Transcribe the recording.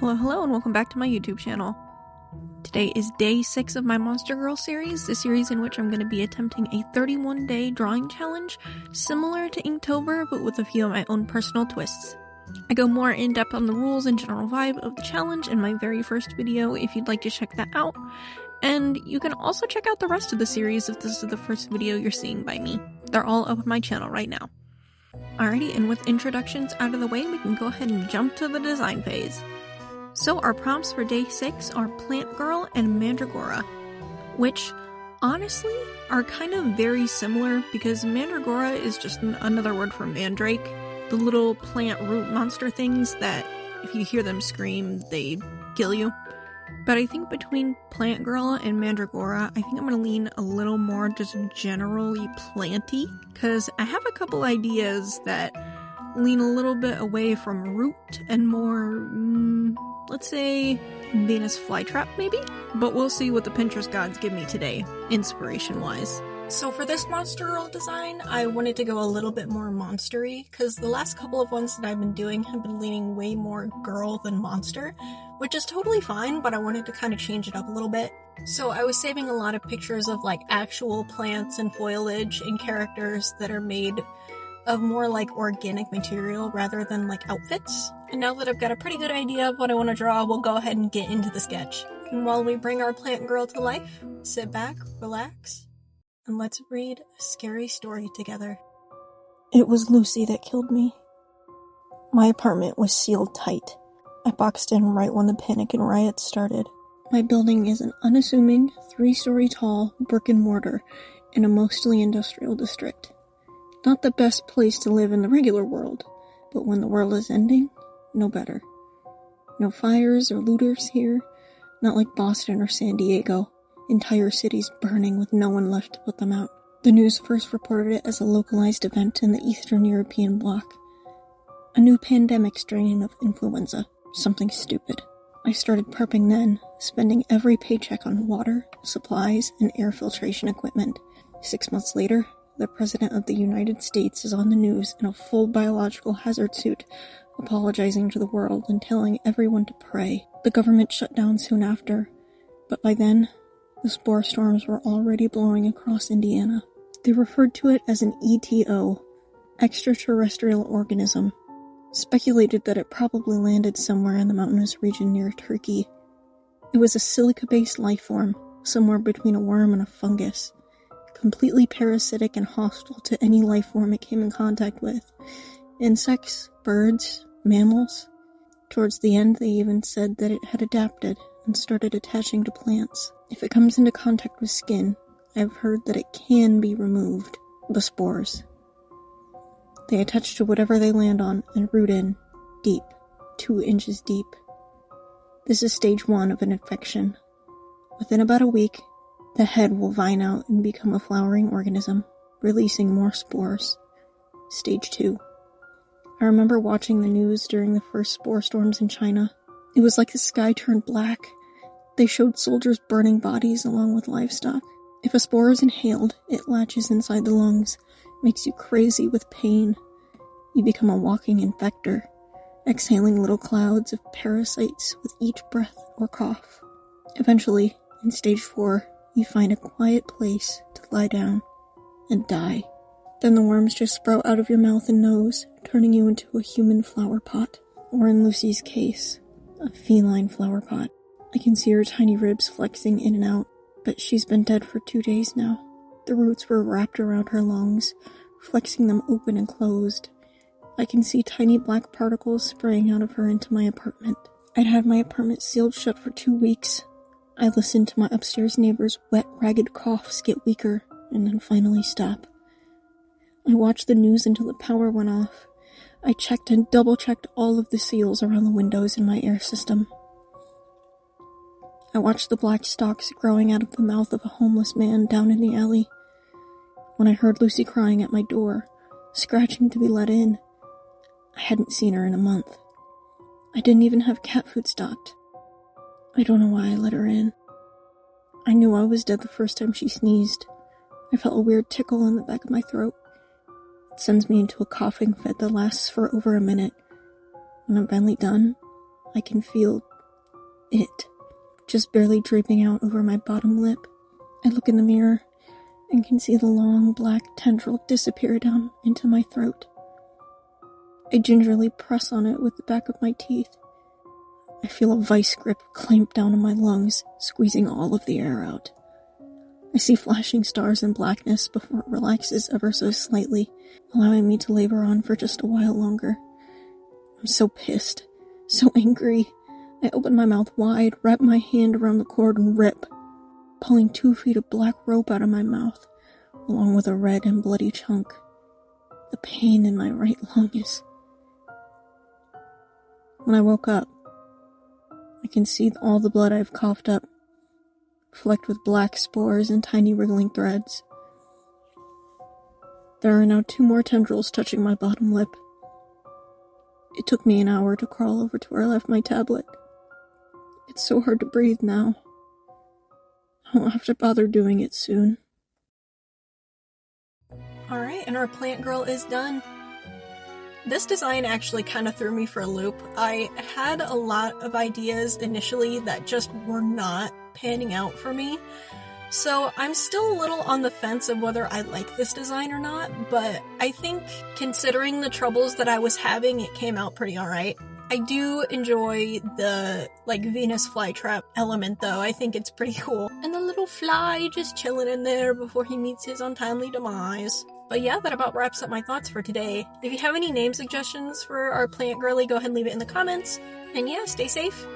Hello, and welcome back to my YouTube channel. Today is day 6 of my Monster Girl series, the series in which I'm going to be attempting a 31-day drawing challenge, similar to Inktober, but with a few of my own personal twists. I go more in-depth on the rules and general vibe of the challenge in my very first video if you'd like to check that out, and you can also check out the rest of the series if this is the first video you're seeing by me. They're all up on my channel right now. Alrighty, and with introductions out of the way, we can go ahead and jump to the design phase. So our prompts for day 6 are Plant Girl and Mandragora, which honestly are kind of very similar because Mandragora is just another word for mandrake, the little plant root monster things that if you hear them scream, they kill you. But I think between Plant Girl and Mandragora, I think I'm going to lean a little more just generally planty, because I have a couple ideas that lean a little bit away from root and more, let's say, Venus flytrap maybe? But we'll see what the Pinterest gods give me today, inspiration-wise. So for this Monster Girl design, I wanted to go a little bit more monster-y, because the last couple of ones that I've been doing have been leaning way more girl than monster, which is totally fine, but I wanted to kind of change it up a little bit. So I was saving a lot of pictures of like actual plants and foliage and characters that are made of more like organic material rather than like outfits. And now that I've got a pretty good idea of what I want to draw, we'll go ahead and get into the sketch. And while we bring our plant girl to life, sit back, relax, and let's read a scary story together. It was Lucy that killed me. My apartment was sealed tight. I boxed in right when the panic and riots started. My building is an unassuming, 3-story tall brick and mortar in a mostly industrial district. Not the best place to live in the regular world, but when the world is ending, no better. No fires or looters here, not like Boston or San Diego, entire cities burning with no one left to put them out. The news first reported it as a localized event in the Eastern European bloc. A new pandemic strain of influenza, something stupid. I started prepping then, spending every paycheck on water, supplies, and air filtration equipment. 6 months later, the President of the United States is on the news in a full biological hazard suit, apologizing to the world and telling everyone to pray. The government shut down soon after, but by then, the spore storms were already blowing across Indiana. They referred to it as an ETO, extraterrestrial organism, speculated that it probably landed somewhere in the mountainous region near Turkey. It was a silica-based life form, somewhere between a worm and a fungus. Completely parasitic and hostile to any life form it came in contact with. Insects, birds, mammals. Towards the end, they even said that it had adapted and started attaching to plants. If it comes into contact with skin, I've heard that it can be removed. The spores. They attach to whatever they land on and root in, deep, 2 inches deep. This is stage 1 of an infection. Within about a week, the head will vine out and become a flowering organism, releasing more spores. Stage 2. I remember watching the news during the first spore storms in China. It was like the sky turned black. They showed soldiers burning bodies along with livestock. If a spore is inhaled, it latches inside the lungs, makes you crazy with pain. You become a walking infector, exhaling little clouds of parasites with each breath or cough. Eventually, in stage 4, you find a quiet place to lie down and die. Then the worms just sprout out of your mouth and nose, turning you into a human flower pot. Or in Lucy's case, a feline flower pot. I can see her tiny ribs flexing in and out, but she's been dead for 2 days now. The roots were wrapped around her lungs, flexing them open and closed. I can see tiny black particles spraying out of her into my apartment. I'd had my apartment sealed shut for 2 weeks. I listened to my upstairs neighbor's wet, ragged coughs get weaker, and then finally stop. I watched the news until the power went off. I checked and double-checked all of the seals around the windows in my air system. I watched the black stalks growing out of the mouth of a homeless man down in the alley. When I heard Lucy crying at my door, scratching to be let in, I hadn't seen her in a month. I didn't even have cat food stocked. I don't know why I let her in. I knew I was dead the first time she sneezed. I felt a weird tickle in the back of my throat. It sends me into a coughing fit that lasts for over a minute. When I'm finally done, I can feel it, just barely draping out over my bottom lip. I look in the mirror and can see the long black tendril disappear down into my throat. I gingerly press on it with the back of my teeth. I feel a vice grip clamp down on my lungs, squeezing all of the air out. I see flashing stars and blackness before it relaxes ever so slightly, allowing me to labor on for just a while longer. I'm so pissed, so angry. I open my mouth wide, wrap my hand around the cord, and rip, pulling 2 feet of black rope out of my mouth, along with a red and bloody chunk. The pain in my right lung is... When I woke up, I can see all the blood I've coughed up, flecked with black spores and tiny wriggling threads. There are now 2 more tendrils touching my bottom lip. It took me an hour to crawl over to where I left my tablet. It's so hard to breathe now. I won't have to bother doing it soon. Alright, and our plant girl is done. This design actually kind of threw me for a loop. I had a lot of ideas initially that just were not panning out for me. So I'm still a little on the fence of whether I like this design or not, but I think considering the troubles that I was having, it came out pretty alright. I do enjoy the, Venus flytrap element though. I think it's pretty cool. And the little fly just chilling in there before he meets his untimely demise. But yeah, that about wraps up my thoughts for today. If you have any name suggestions for our plant girly, go ahead and leave it in the comments. And yeah, stay safe.